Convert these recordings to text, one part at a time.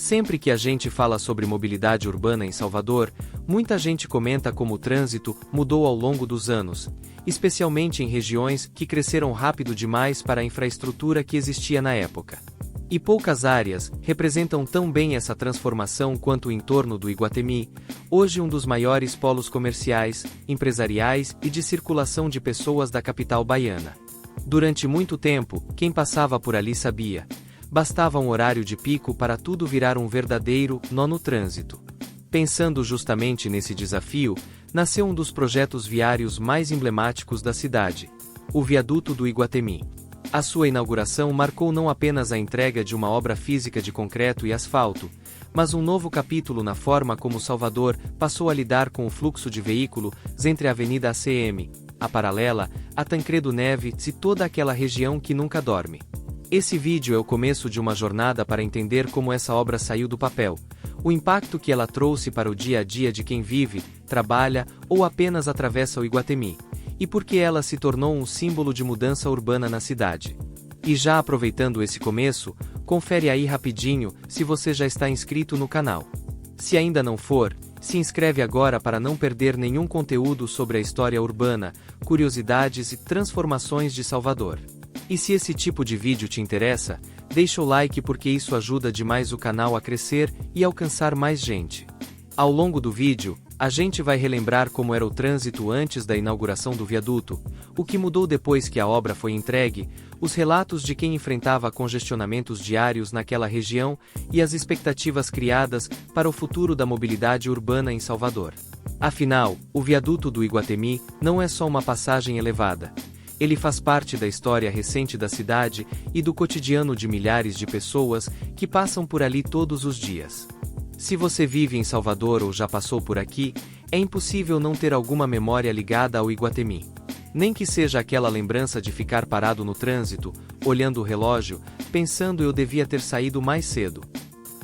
Sempre que a gente fala sobre mobilidade urbana em Salvador, muita gente comenta como o trânsito mudou ao longo dos anos, especialmente em regiões que cresceram rápido demais para a infraestrutura que existia na época. E poucas áreas representam tão bem essa transformação quanto o entorno do Iguatemi, hoje um dos maiores polos comerciais, empresariais e de circulação de pessoas da capital baiana. Durante muito tempo, quem passava por ali sabia. Bastava um horário de pico para tudo virar um verdadeiro nó no trânsito. Pensando justamente nesse desafio, nasceu um dos projetos viários mais emblemáticos da cidade, o Viaduto do Iguatemi. A sua inauguração marcou não apenas a entrega de uma obra física de concreto e asfalto, mas um novo capítulo na forma como Salvador passou a lidar com o fluxo de veículos entre a Avenida ACM, a Paralela, a Tancredo Neves e toda aquela região que nunca dorme. Esse vídeo é o começo de uma jornada para entender como essa obra saiu do papel, o impacto que ela trouxe para o dia a dia de quem vive, trabalha ou apenas atravessa o Iguatemi, e por que ela se tornou um símbolo de mudança urbana na cidade. E já aproveitando esse começo, confere aí rapidinho se você já está inscrito no canal. Se ainda não for, se inscreve agora para não perder nenhum conteúdo sobre a história urbana, curiosidades e transformações de Salvador. E se esse tipo de vídeo te interessa, deixa o like porque isso ajuda demais o canal a crescer e alcançar mais gente. Ao longo do vídeo, a gente vai relembrar como era o trânsito antes da inauguração do viaduto, o que mudou depois que a obra foi entregue, os relatos de quem enfrentava congestionamentos diários naquela região e as expectativas criadas para o futuro da mobilidade urbana em Salvador. Afinal, o viaduto do Iguatemi não é só uma passagem elevada. Ele faz parte da história recente da cidade e do cotidiano de milhares de pessoas que passam por ali todos os dias. Se você vive em Salvador ou já passou por aqui, é impossível não ter alguma memória ligada ao Iguatemi. Nem que seja aquela lembrança de ficar parado no trânsito, olhando o relógio, pensando eu devia ter saído mais cedo.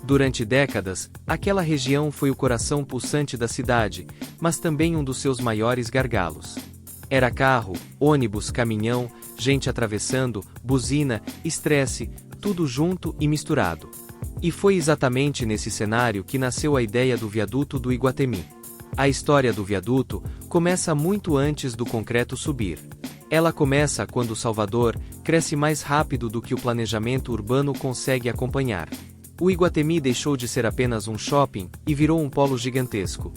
Durante décadas, aquela região foi o coração pulsante da cidade, mas também um dos seus maiores gargalos. Era carro, ônibus, caminhão, gente atravessando, buzina, estresse, tudo junto e misturado. E foi exatamente nesse cenário que nasceu a ideia do Viaduto do Iguatemi. A história do viaduto começa muito antes do concreto subir. Ela começa quando Salvador cresce mais rápido do que o planejamento urbano consegue acompanhar. O Iguatemi deixou de ser apenas um shopping e virou um polo gigantesco.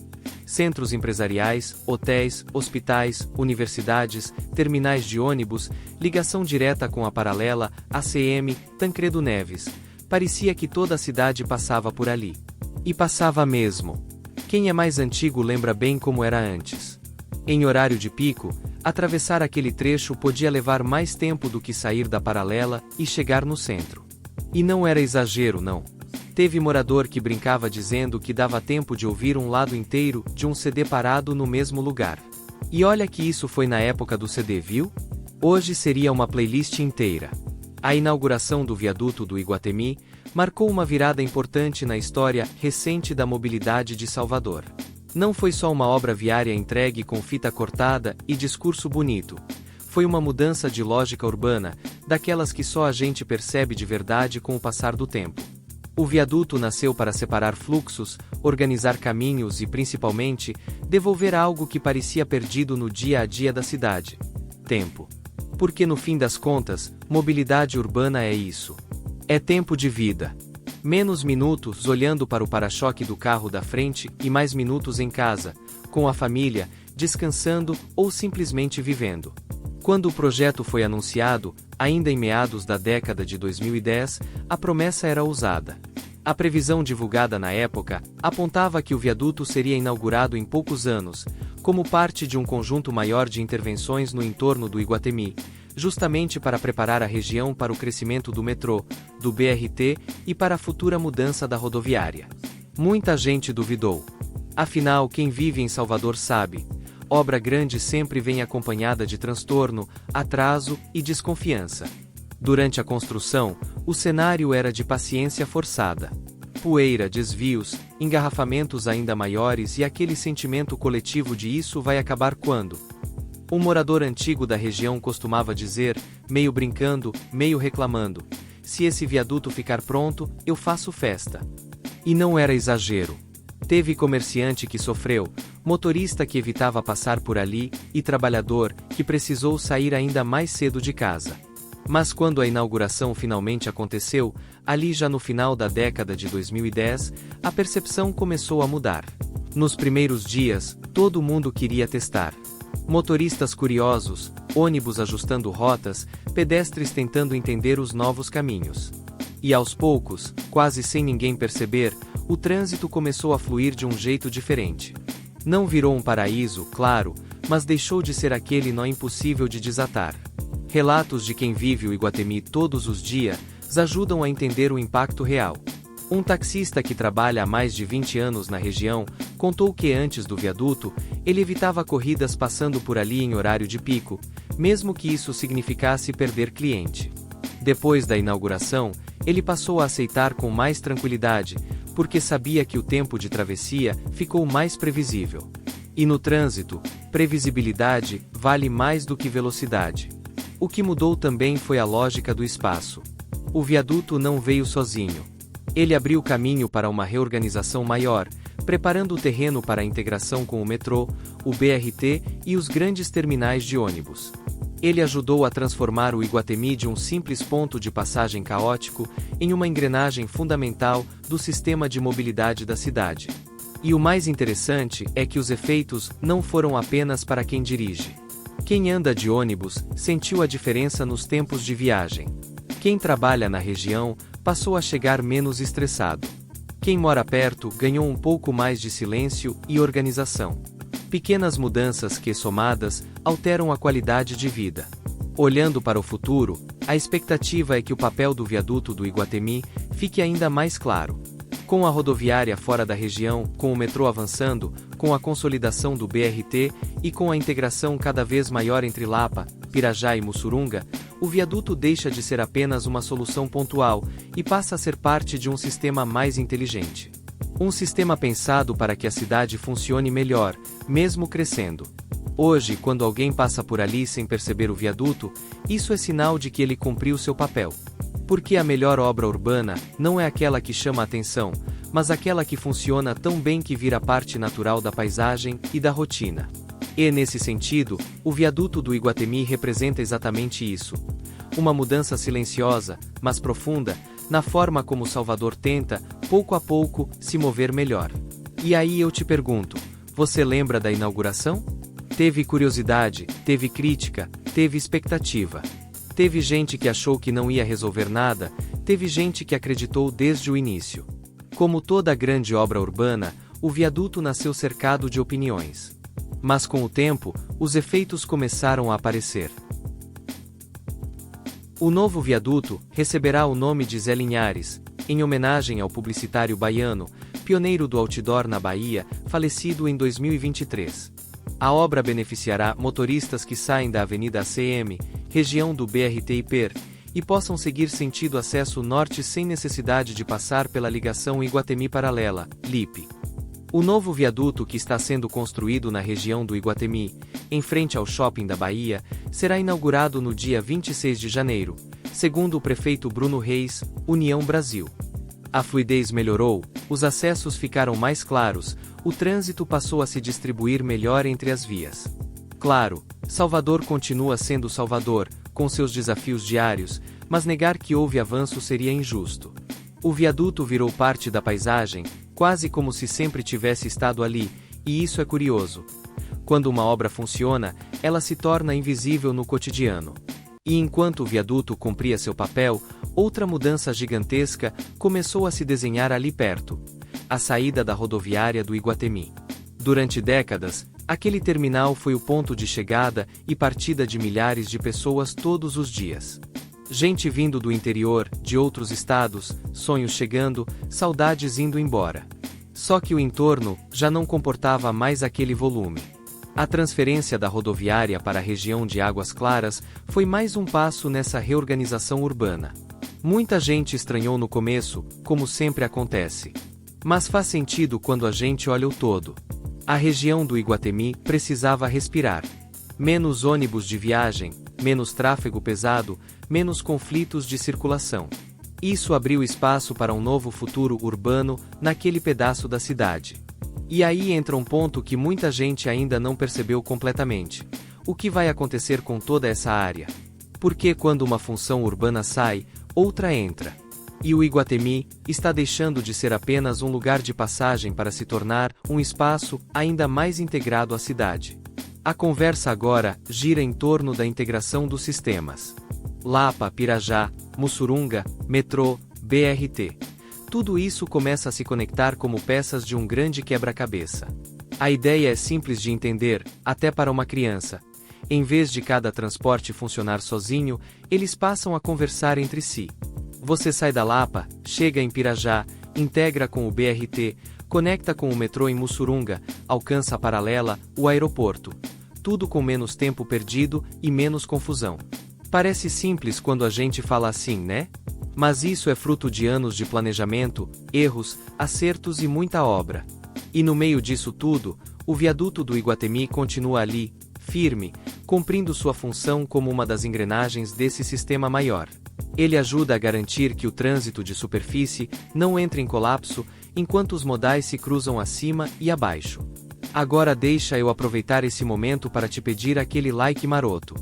Centros empresariais, hotéis, hospitais, universidades, terminais de ônibus, ligação direta com a Paralela, ACM, Tancredo Neves. Parecia que toda a cidade passava por ali. E passava mesmo. Quem é mais antigo lembra bem como era antes. Em horário de pico, atravessar aquele trecho podia levar mais tempo do que sair da Paralela e chegar no centro. E não era exagero, não. Teve morador que brincava dizendo que dava tempo de ouvir um lado inteiro de um CD parado no mesmo lugar. E olha que isso foi na época do CD, viu? Hoje seria uma playlist inteira. A inauguração do viaduto do Iguatemi marcou uma virada importante na história recente da mobilidade de Salvador. Não foi só uma obra viária entregue com fita cortada e discurso bonito. Foi uma mudança de lógica urbana, daquelas que só a gente percebe de verdade com o passar do tempo. O viaduto nasceu para separar fluxos, organizar caminhos e, principalmente, devolver algo que parecia perdido no dia a dia da cidade: tempo. Porque no fim das contas, mobilidade urbana é isso. É tempo de vida. Menos minutos olhando para o para-choque do carro da frente e mais minutos em casa, com a família, descansando ou simplesmente vivendo. Quando o projeto foi anunciado, ainda em meados da década de 2010, a promessa era ousada. A previsão divulgada na época apontava que o viaduto seria inaugurado em poucos anos, como parte de um conjunto maior de intervenções no entorno do Iguatemi, justamente para preparar a região para o crescimento do metrô, do BRT e para a futura mudança da rodoviária. Muita gente duvidou. Afinal, quem vive em Salvador sabe, obra grande sempre vem acompanhada de transtorno, atraso e desconfiança. Durante a construção, o cenário era de paciência forçada. Poeira, desvios, engarrafamentos ainda maiores e aquele sentimento coletivo de isso vai acabar quando? Um morador antigo da região costumava dizer, meio brincando, meio reclamando: se esse viaduto ficar pronto, eu faço festa. E não era exagero. Teve comerciante que sofreu, motorista que evitava passar por ali, e trabalhador que precisou sair ainda mais cedo de casa. Mas quando a inauguração finalmente aconteceu, ali já no final da década de 2010, a percepção começou a mudar. Nos primeiros dias, todo mundo queria testar. Motoristas curiosos, ônibus ajustando rotas, pedestres tentando entender os novos caminhos. E aos poucos, quase sem ninguém perceber, o trânsito começou a fluir de um jeito diferente. Não virou um paraíso, claro, mas deixou de ser aquele nó impossível de desatar. Relatos de quem vive o Iguatemi todos os dias ajudam a entender o impacto real. Um taxista que trabalha há mais de 20 anos na região contou que antes do viaduto, ele evitava corridas passando por ali em horário de pico, mesmo que isso significasse perder cliente. Depois da inauguração, ele passou a aceitar com mais tranquilidade, porque sabia que o tempo de travessia ficou mais previsível. E no trânsito, previsibilidade vale mais do que velocidade. O que mudou também foi a lógica do espaço. O viaduto não veio sozinho. Ele abriu caminho para uma reorganização maior, preparando o terreno para a integração com o metrô, o BRT e os grandes terminais de ônibus. Ele ajudou a transformar o Iguatemi de um simples ponto de passagem caótico em uma engrenagem fundamental do sistema de mobilidade da cidade. E o mais interessante é que os efeitos não foram apenas para quem dirige. Quem anda de ônibus sentiu a diferença nos tempos de viagem. Quem trabalha na região passou a chegar menos estressado. Quem mora perto ganhou um pouco mais de silêncio e organização. Pequenas mudanças que, somadas, alteram a qualidade de vida. Olhando para o futuro, a expectativa é que o papel do viaduto do Iguatemi fique ainda mais claro. Com a rodoviária fora da região, com o metrô avançando, com a consolidação do BRT e com a integração cada vez maior entre Lapa, Pirajá e Mussurunga, o viaduto deixa de ser apenas uma solução pontual e passa a ser parte de um sistema mais inteligente. Um sistema pensado para que a cidade funcione melhor, mesmo crescendo. Hoje, quando alguém passa por ali sem perceber o viaduto, isso é sinal de que ele cumpriu seu papel. Porque a melhor obra urbana não é aquela que chama a atenção, mas aquela que funciona tão bem que vira parte natural da paisagem e da rotina. E, nesse sentido, o viaduto do Iguatemi representa exatamente isso. Uma mudança silenciosa, mas profunda, na forma como Salvador tenta, pouco a pouco, se mover melhor. E aí eu te pergunto, você lembra da inauguração? Teve curiosidade, teve crítica, teve expectativa. Teve gente que achou que não ia resolver nada, teve gente que acreditou desde o início. Como toda grande obra urbana, o viaduto nasceu cercado de opiniões. Mas com o tempo, os efeitos começaram a aparecer. O novo viaduto receberá o nome de Zé Linhares, em homenagem ao publicitário baiano, pioneiro do outdoor na Bahia, falecido em 2023. A obra beneficiará motoristas que saem da Avenida ACM, região do BRT Iper, e possam seguir sentido acesso norte sem necessidade de passar pela ligação Iguatemi Paralela, LIP. O novo viaduto que está sendo construído na região do Iguatemi, em frente ao Shopping da Bahia, será inaugurado no dia 26 de janeiro, segundo o prefeito Bruno Reis, União Brasil. A fluidez melhorou, os acessos ficaram mais claros, o trânsito passou a se distribuir melhor entre as vias. Claro, Salvador continua sendo Salvador, com seus desafios diários, mas negar que houve avanço seria injusto. O viaduto virou parte da paisagem, quase como se sempre tivesse estado ali, e isso é curioso. Quando uma obra funciona, ela se torna invisível no cotidiano. E enquanto o viaduto cumpria seu papel, outra mudança gigantesca começou a se desenhar ali perto. A saída da rodoviária do Iguatemi. Durante décadas, aquele terminal foi o ponto de chegada e partida de milhares de pessoas todos os dias. Gente vindo do interior, de outros estados, sonhos chegando, saudades indo embora. Só que o entorno já não comportava mais aquele volume. A transferência da rodoviária para a região de Águas Claras foi mais um passo nessa reorganização urbana. Muita gente estranhou no começo, como sempre acontece. Mas faz sentido quando a gente olha o todo. A região do Iguatemi precisava respirar. Menos ônibus de viagem, menos tráfego pesado, menos conflitos de circulação. Isso abriu espaço para um novo futuro urbano naquele pedaço da cidade. E aí entra um ponto que muita gente ainda não percebeu completamente. O que vai acontecer com toda essa área? Porque quando uma função urbana sai, outra entra. E o Iguatemi está deixando de ser apenas um lugar de passagem para se tornar um espaço ainda mais integrado à cidade. A conversa agora gira em torno da integração dos sistemas. Lapa, Pirajá, Mussurunga, metrô, BRT. Tudo isso começa a se conectar como peças de um grande quebra-cabeça. A ideia é simples de entender, até para uma criança. Em vez de cada transporte funcionar sozinho, eles passam a conversar entre si. Você sai da Lapa, chega em Pirajá, integra com o BRT, conecta com o metrô em Mussurunga, alcança a paralela, o aeroporto. Tudo com menos tempo perdido e menos confusão. Parece simples quando a gente fala assim, né? Mas isso é fruto de anos de planejamento, erros, acertos e muita obra. E no meio disso tudo, o viaduto do Iguatemi continua ali, firme, cumprindo sua função como uma das engrenagens desse sistema maior. Ele ajuda a garantir que o trânsito de superfície não entre em colapso enquanto os modais se cruzam acima e abaixo. Agora deixa eu aproveitar esse momento para te pedir aquele like maroto.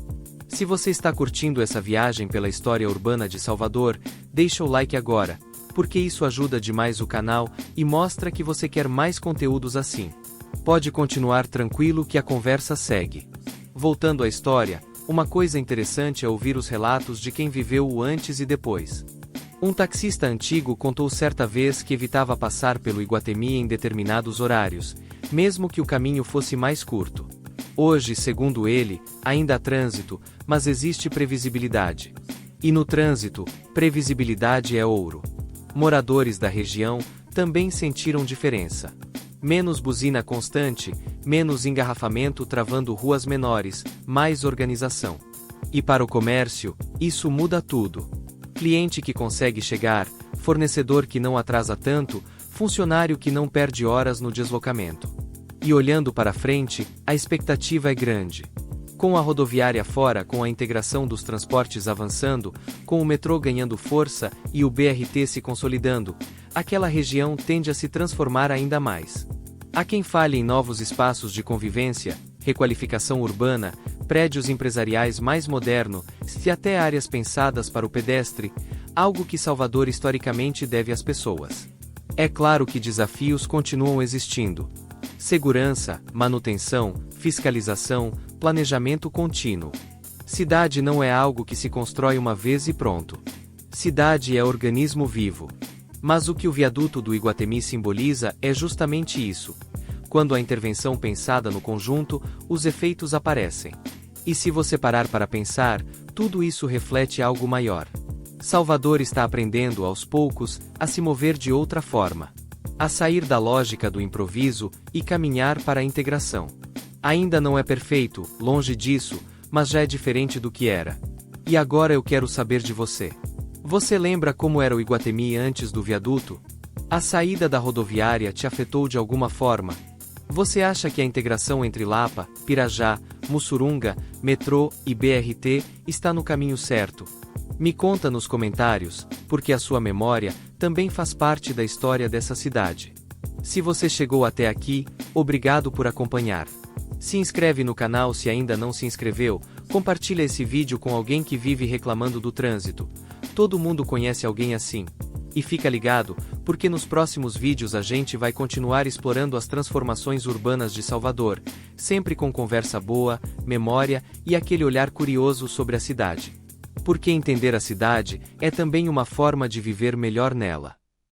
Se você está curtindo essa viagem pela história urbana de Salvador, deixa o like agora, porque isso ajuda demais o canal e mostra que você quer mais conteúdos assim. Pode continuar tranquilo que a conversa segue. Voltando à história, uma coisa interessante é ouvir os relatos de quem viveu o antes e depois. Um taxista antigo contou certa vez que evitava passar pelo Iguatemi em determinados horários, mesmo que o caminho fosse mais curto. Hoje, segundo ele, ainda há trânsito, mas existe previsibilidade. E no trânsito, previsibilidade é ouro. Moradores da região também sentiram diferença. Menos buzina constante, menos engarrafamento travando ruas menores, mais organização. E para o comércio, isso muda tudo. Cliente que consegue chegar, fornecedor que não atrasa tanto, funcionário que não perde horas no deslocamento. E olhando para frente, a expectativa é grande. Com a rodoviária fora, com a integração dos transportes avançando, com o metrô ganhando força e o BRT se consolidando, aquela região tende a se transformar ainda mais. Há quem fale em novos espaços de convivência, requalificação urbana, prédios empresariais mais modernos, e até áreas pensadas para o pedestre, algo que Salvador historicamente deve às pessoas. É claro que desafios continuam existindo. Segurança, manutenção, fiscalização, planejamento contínuo. Cidade não é algo que se constrói uma vez e pronto. Cidade é organismo vivo. Mas o que o viaduto do Iguatemi simboliza é justamente isso. Quando a intervenção pensada no conjunto, os efeitos aparecem. E se você parar para pensar, tudo isso reflete algo maior. Salvador está aprendendo aos poucos a se mover de outra forma. A sair da lógica do improviso e caminhar para a integração. Ainda não é perfeito, longe disso, mas já é diferente do que era. E agora eu quero saber de você. Você lembra como era o Iguatemi antes do viaduto? A saída da rodoviária te afetou de alguma forma? Você acha que a integração entre Lapa, Pirajá, Mussurunga, metrô e BRT está no caminho certo? Me conta nos comentários, porque a sua memória também faz parte da história dessa cidade. Se você chegou até aqui, obrigado por acompanhar. Se inscreve no canal se ainda não se inscreveu, compartilha esse vídeo com alguém que vive reclamando do trânsito. Todo mundo conhece alguém assim. E fica ligado, porque nos próximos vídeos a gente vai continuar explorando as transformações urbanas de Salvador, sempre com conversa boa, memória e aquele olhar curioso sobre a cidade. Porque entender a cidade é também uma forma de viver melhor nela.